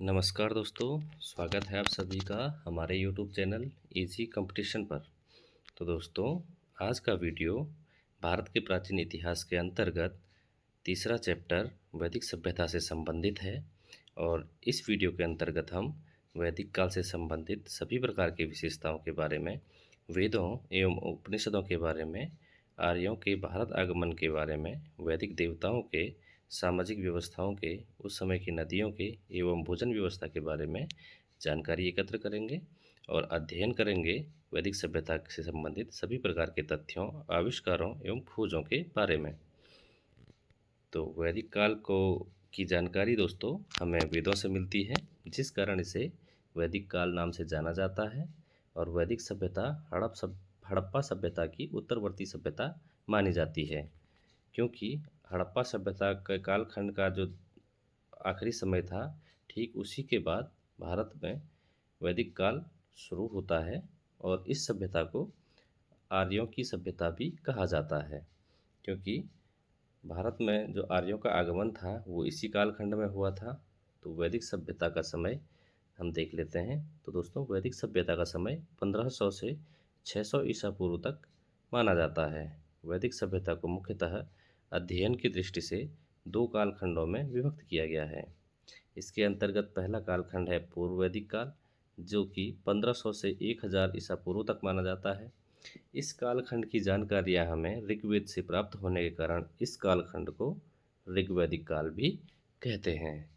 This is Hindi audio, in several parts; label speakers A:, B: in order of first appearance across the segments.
A: नमस्कार दोस्तों, स्वागत है आप सभी का हमारे YouTube चैनल इजी कंपटीशन पर। तो दोस्तों, आज का वीडियो भारत के प्राचीन इतिहास के अंतर्गत तीसरा चैप्टर वैदिक सभ्यता से संबंधित है। और इस वीडियो के अंतर्गत हम वैदिक काल से संबंधित सभी प्रकार की विशेषताओं के बारे में, वेदों एवं उपनिषदों के बारे में, आर्यों के भारत आगमन के बारे में, वैदिक देवताओं के, सामाजिक व्यवस्थाओं के, उस समय की नदियों के एवं भोजन व्यवस्था के बारे में जानकारी एकत्र करेंगे और अध्ययन करेंगे वैदिक सभ्यता से संबंधित सभी प्रकार के तथ्यों, आविष्कारों एवं खोजों के बारे में। तो वैदिक काल को की जानकारी दोस्तों हमें वेदों से मिलती है, जिस कारण इसे वैदिक काल नाम से जाना जाता है। और वैदिक सभ्यता हड़प्पा सभ्यता की उत्तरवर्ती सभ्यता मानी जाती है, क्योंकि हड़प्पा सभ्यता के कालखंड का जो आखिरी समय था, ठीक उसी के बाद भारत में वैदिक काल शुरू होता है। और इस सभ्यता को आर्यों की सभ्यता भी कहा जाता है, क्योंकि भारत में जो आर्यों का आगमन था वो इसी कालखंड में हुआ था। तो वैदिक सभ्यता का समय हम देख लेते हैं। तो दोस्तों, वैदिक सभ्यता का समय 1500 से 600 ईसा पूर्व तक माना जाता है। वैदिक सभ्यता को मुख्यतः अध्ययन की दृष्टि से दो कालखंडों में विभक्त किया गया है। इसके अंतर्गत पहला कालखंड है पूर्व वैदिक काल, जो कि 1500 से 1000 ईसा पूर्व तक माना जाता है। इस कालखंड की जानकारियाँ हमें ऋग्वेद से प्राप्त होने के कारण इस कालखंड को ऋग्वैदिक काल भी कहते हैं,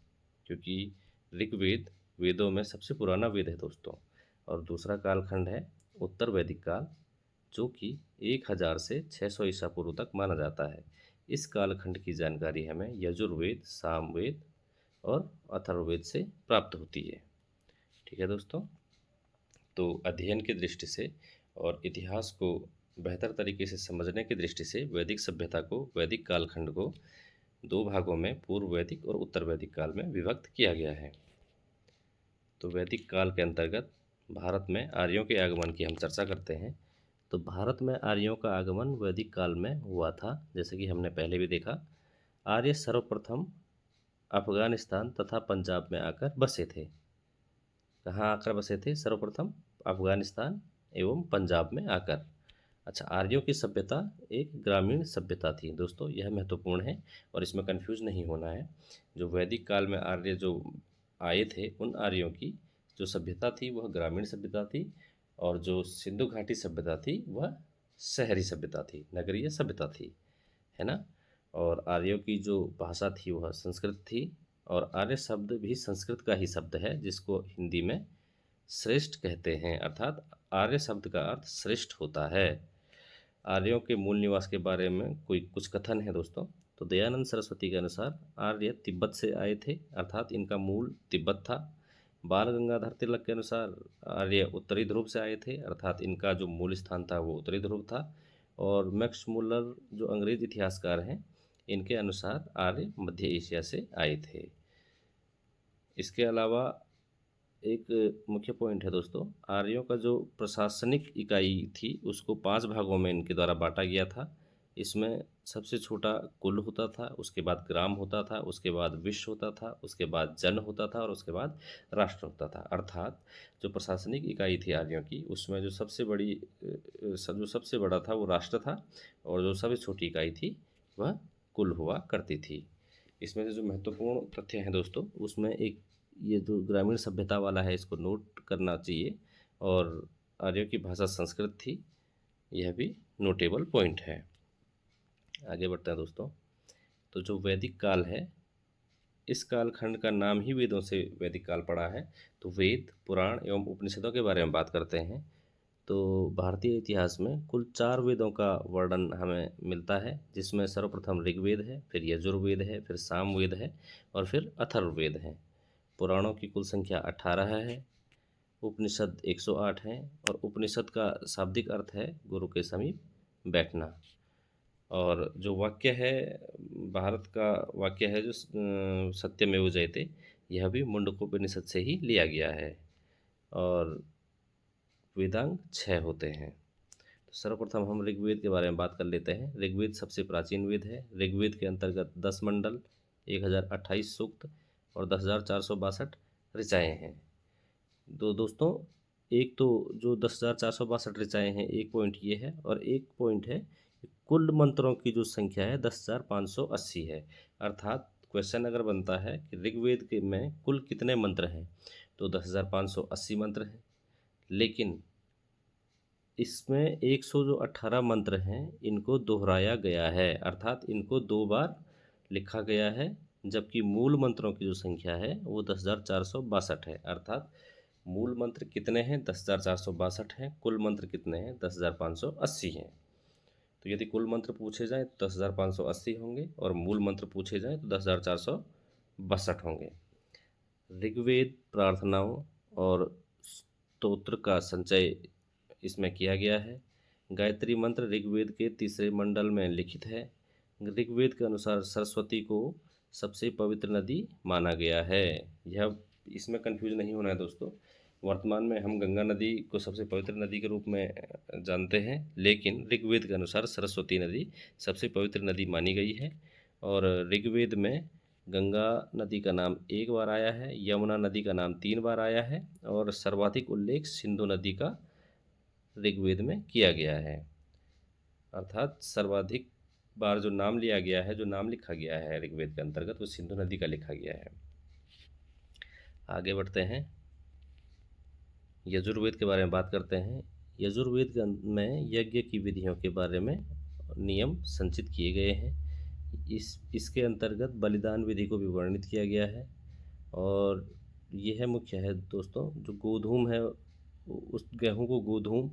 A: क्योंकि ऋग्वेद वेदों में सबसे पुराना वेद है दोस्तों। और दूसरा कालखंड है उत्तर वैदिक काल, जो कि 1000 से 600 ईसा पूर्व तक माना जाता है। इस कालखंड की जानकारी हमें यजुर्वेद, सामवेद और अथर्ववेद से प्राप्त होती है। ठीक है दोस्तों, तो अध्ययन की दृष्टि से और इतिहास को बेहतर तरीके से समझने की दृष्टि से वैदिक सभ्यता को, वैदिक कालखंड को दो भागों में पूर्व वैदिक और उत्तर वैदिक काल में विभक्त किया गया है। तो वैदिक काल के अंतर्गत भारत में आर्यों के आगमन की हम चर्चा करते हैं। तो भारत में आर्यों का आगमन वैदिक काल में हुआ था, जैसे कि हमने पहले भी देखा। आर्य सर्वप्रथम अफगानिस्तान तथा पंजाब में आकर बसे थे। कहाँ आकर बसे थे? सर्वप्रथम अफगानिस्तान एवं पंजाब में आकर। अच्छा, आर्यों की सभ्यता एक ग्रामीण सभ्यता थी दोस्तों, यह महत्वपूर्ण है और इसमें कंफ्यूज नहीं होना है। जो वैदिक काल में आर्य जो आए थे, उन आर्यों की जो सभ्यता थी वह ग्रामीण सभ्यता थी, और जो सिंधु घाटी सभ्यता थी वह शहरी सभ्यता थी, नगरीय सभ्यता थी, है ना। और आर्यों की जो भाषा थी वह संस्कृत थी, और आर्य शब्द भी संस्कृत का ही शब्द है, जिसको हिंदी में श्रेष्ठ कहते हैं, अर्थात आर्य शब्द का अर्थ श्रेष्ठ होता है। आर्यों के मूल निवास के बारे में कुछ कथन है दोस्तों। तो दयानंद सरस्वती के अनुसार आर्य तिब्बत से आए थे, अर्थात इनका मूल तिब्बत था। बाल गंगाधर तिलक के अनुसार आर्य उत्तरी ध्रुव से आए थे, अर्थात इनका जो मूल स्थान था वो उत्तरी ध्रुव था। और मैक्स मुलर जो अंग्रेज इतिहासकार हैं, इनके अनुसार आर्य मध्य एशिया से आए थे। इसके अलावा एक मुख्य पॉइंट है दोस्तों, आर्यों का जो प्रशासनिक इकाई थी उसको 5 भागों में इनके द्वारा बांटा गया था। इसमें सबसे छोटा कुल होता था, उसके बाद ग्राम होता था, उसके बाद विश्व होता था, उसके बाद जन होता था, और उसके बाद राष्ट्र होता था। अर्थात जो प्रशासनिक इकाई थी आर्यों की, उसमें जो सबसे बड़ा था वो राष्ट्र था, और जो सबसे छोटी इकाई थी वह कुल हुआ करती थी। इसमें से जो महत्वपूर्ण तथ्य हैं दोस्तों, उसमें एक ये जो ग्रामीण सभ्यता वाला है इसको नोट करना चाहिए। और आर्यों की भाषा संस्कृत थी, यह भी नोटेबल पॉइंट है। आगे बढ़ते हैं दोस्तों। तो जो वैदिक काल है, इस कालखंड का नाम ही वेदों से वैदिक काल पड़ा है। तो वेद, पुराण एवं उपनिषदों के बारे में बात करते हैं। तो भारतीय इतिहास में कुल 4 वेदों का वर्णन हमें मिलता है, जिसमें सर्वप्रथम ऋग्वेद है, फिर यजुर्वेद है, फिर सामवेद है, और फिर अथर्ववेद है। पुराणों की कुल संख्या 18 है, उपनिषद 108 हैं, और उपनिषद का शाब्दिक अर्थ है गुरु के समीप बैठना। और जो वाक्य है, भारत का वाक्य है जो सत्यमेव जयते, यह भी मुंडकोपनिषद से ही लिया गया है। और वेदांग 6 होते हैं। तो सर्वप्रथम हम ऋग्वेद के बारे में बात कर लेते हैं। ऋग्वेद सबसे प्राचीन वेद है। ऋग्वेद के अंतर्गत 10 मंडल, 1028 सूक्त और 10,462 ऋचाएँ हैं। तो दोस्तों, एक तो जो 10,462 ऋचाएँ हैं, एक पॉइंट ये है, और एक पॉइंट है कुल मंत्रों की जो संख्या है 10,580 है। अर्थात क्वेश्चन अगर बनता है कि ऋग्वेद के में कुल कितने मंत्र हैं, तो 10,580 मंत्र हैं। लेकिन इसमें 118 मंत्र हैं, इनको दोहराया गया है, अर्थात इनको 2 बार लिखा गया है, जबकि मूल मंत्रों की जो संख्या है वो 10,462 है। अर्थात मूल मंत्र कितने हैं? 10,462 हैं। कुल मंत्र कितने हैं? 10,580 हैं। तो यदि कुल मंत्र पूछे जाएँ तो 10,580 होंगे, और मूल मंत्र पूछे जाएँ तो 10,462 होंगे। ऋग्वेद प्रार्थनाओं और स्तोत्र का संचय इसमें किया गया है। गायत्री मंत्र ऋग्वेद के तीसरे मंडल में लिखित है। ऋग्वेद के अनुसार सरस्वती को सबसे पवित्र नदी माना गया है। यह इसमें कन्फ्यूज नहीं होना है दोस्तों। वर्तमान में हम गंगा नदी को सबसे पवित्र नदी के रूप में जानते हैं, लेकिन ऋग्वेद के अनुसार सरस्वती नदी सबसे पवित्र नदी मानी गई है। और ऋग्वेद में गंगा नदी का नाम 1 बार आया है, यमुना नदी का नाम 3 बार आया है, और सर्वाधिक उल्लेख सिंधु नदी का ऋग्वेद में किया गया है। अर्थात सर्वाधिक बार जो नाम लिया गया है, जो नाम लिखा गया है ऋग्वेद के अंतर्गत, वो सिंधु नदी का लिखा गया है। आगे बढ़ते हैं, यजुर्वेद के बारे में बात करते हैं। यजुर्वेद में यज्ञ की विधियों के बारे में नियम संचित किए गए हैं। इसके अंतर्गत बलिदान विधि को भी वर्णित किया गया है। और यह मुख्य है दोस्तों, जो गोधूम है उस गेहूं को गोधूम,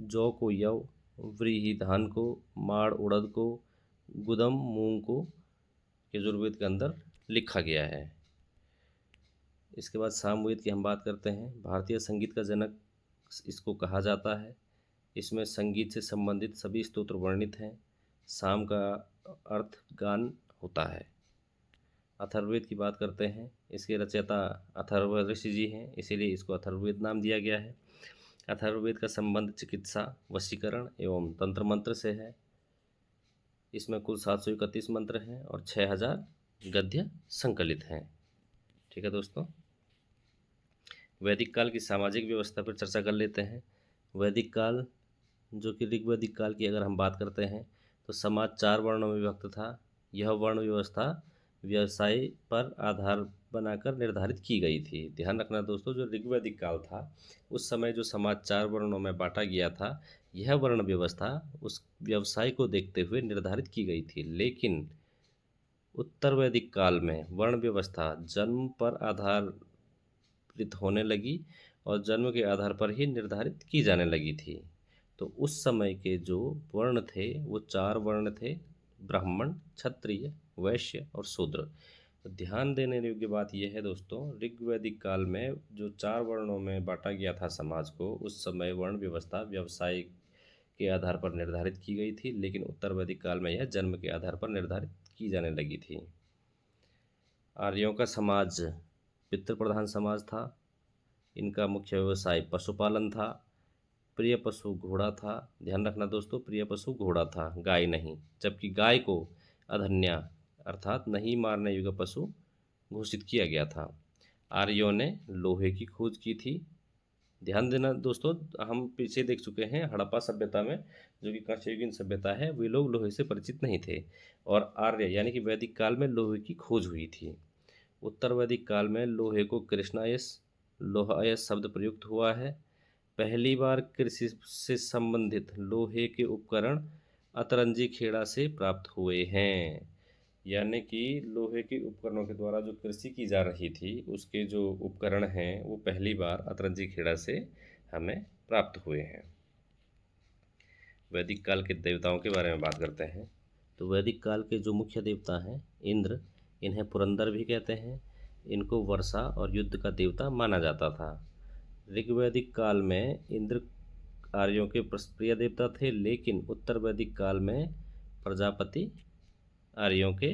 A: जौ को यव, व्रीहि धान को, माड़ उड़द को, गुदम मूंग को यजुर्वेद के अंदर लिखा गया है। इसके बाद सामवेद की हम बात करते हैं। भारतीय संगीत का जनक इसको कहा जाता है। इसमें संगीत से संबंधित सभी स्तोत्र वर्णित हैं। साम का अर्थ गान होता है। अथर्ववेद की बात करते हैं। इसके रचयिता अथर्व ऋषि जी हैं, इसीलिए इसको अथर्ववेद नाम दिया गया है। अथर्ववेद का संबंध चिकित्सा, वशीकरण एवं तंत्र मंत्र से है। इसमें कुल 731 मंत्र हैं और 6000 गद्य संकलित हैं। ठीक है दोस्तों, वैदिक काल की सामाजिक व्यवस्था पर चर्चा कर लेते हैं। वैदिक काल, जो कि ऋग्वैदिक काल की अगर हम बात करते हैं, तो समाज 4 वर्णों में विभक्त था। यह वर्ण व्यवस्था व्यवसाय पर आधार बनाकर निर्धारित की गई थी। ध्यान रखना दोस्तों, जो ऋग्वैदिक काल था उस समय जो समाज 4 वर्णों में बांटा गया था, यह वर्ण व्यवस्था उस व्यवसाय को देखते हुए निर्धारित की गई थी। लेकिन उत्तर वैदिक काल में वर्ण व्यवस्था जन्म पर आधारित होने लगी और जन्म के आधार पर ही निर्धारित की जाने लगी थी। तो उस समय के जो वर्ण थे वो 4 वर्ण थे: ब्राह्मण, क्षत्रिय, वैश्य और शूद्र। तो ध्यान देने योग्य बात यह है दोस्तों, ऋग्वैदिक काल में जो 4 वर्णों में बांटा गया था समाज को, उस समय वर्ण व्यवस्था व्यवसाय के आधार पर निर्धारित की गई थी, लेकिन उत्तर वैदिक काल में यह जन्म के आधार पर निर्धारित की जाने लगी थी। आर्यों का समाज पितृ प्रधान समाज था। इनका मुख्य व्यवसाय पशुपालन था। प्रिय पशु घोड़ा था। ध्यान रखना दोस्तों, प्रिय पशु घोड़ा था, गाय नहीं, जबकि गाय को अधन्या अर्थात नहीं मारने योग्य पशु घोषित किया गया था। आर्यों ने लोहे की खोज की थी। ध्यान देना दोस्तों, हम पीछे देख चुके हैं हड़प्पा सभ्यता में, जो कि कांस्ययुगीन सभ्यता है, वे लोग लोहे से परिचित नहीं थे, और आर्य यानी कि वैदिक काल में लोहे की खोज हुई थी। उत्तर वैदिक काल में लोहे को कृष्णायस, लोहायस शब्द प्रयुक्त हुआ है। पहली बार कृषि से संबंधित लोहे के उपकरण अतरंजी खेड़ा से प्राप्त हुए हैं। यानी कि लोहे के उपकरणों के द्वारा जो कृषि की जा रही थी, उसके जो उपकरण हैं वो पहली बार अतरंजी खेड़ा से हमें प्राप्त हुए हैं। वैदिक काल के देवताओं के बारे में बात करते हैं। तो वैदिक काल के जो मुख्य देवता हैं, इंद्र, इन्हें पुरंदर भी कहते हैं। इनको वर्षा और युद्ध का देवता माना जाता था। ऋग्वैदिक काल में इंद्र आर्यों के प्रिय देवता थे, लेकिन उत्तर वैदिक काल में प्रजापति आर्यों के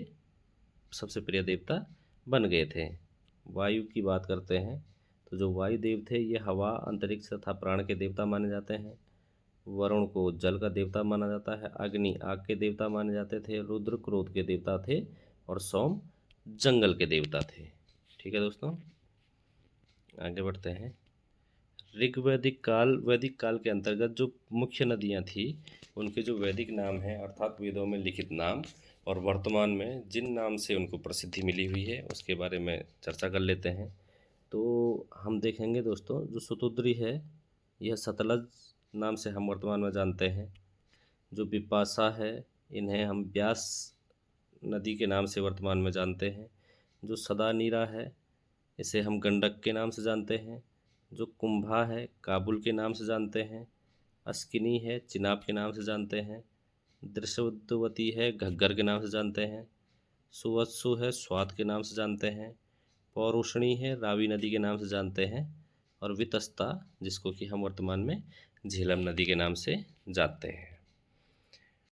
A: सबसे प्रिय देवता बन गए थे। वायु की बात करते हैं, तो जो वायुदेव थे ये हवा, अंतरिक्ष तथा प्राण के देवता माने जाते हैं। वरुण को जल का देवता माना जाता है। अग्नि आग के देवता माने जाते थे। रुद्र क्रोध के देवता थे, और सोम जंगल के देवता थे। ठीक है दोस्तों, आगे बढ़ते हैं। वैदिक काल के अंतर्गत जो मुख्य नदियाँ थी उनके जो वैदिक नाम हैं अर्थात वेदों में लिखित नाम, और वर्तमान में जिन नाम से उनको प्रसिद्धि मिली हुई है उसके बारे में चर्चा कर लेते हैं। तो हम देखेंगे दोस्तों, जो शतुद्री है यह सतलज नाम से हम वर्तमान में जानते हैं। जो बिपाशा है इन्हें हम ब्यास नदी के नाम से वर्तमान में जानते हैं। जो सदानीरा है इसे हम गंडक के नाम से जानते हैं। जो कुंभा है काबुल के नाम से जानते हैं। अस्किनी है चिनाब के नाम से जानते हैं। दृश्यवती है घग्गर के नाम से जानते हैं। सुवत्सु है स्वात के नाम से जानते हैं। पौरुषणी है रावी नदी के नाम से जानते हैं। और वितस्ता जिसको कि हम वर्तमान में झेलम नदी के नाम से जानते हैं।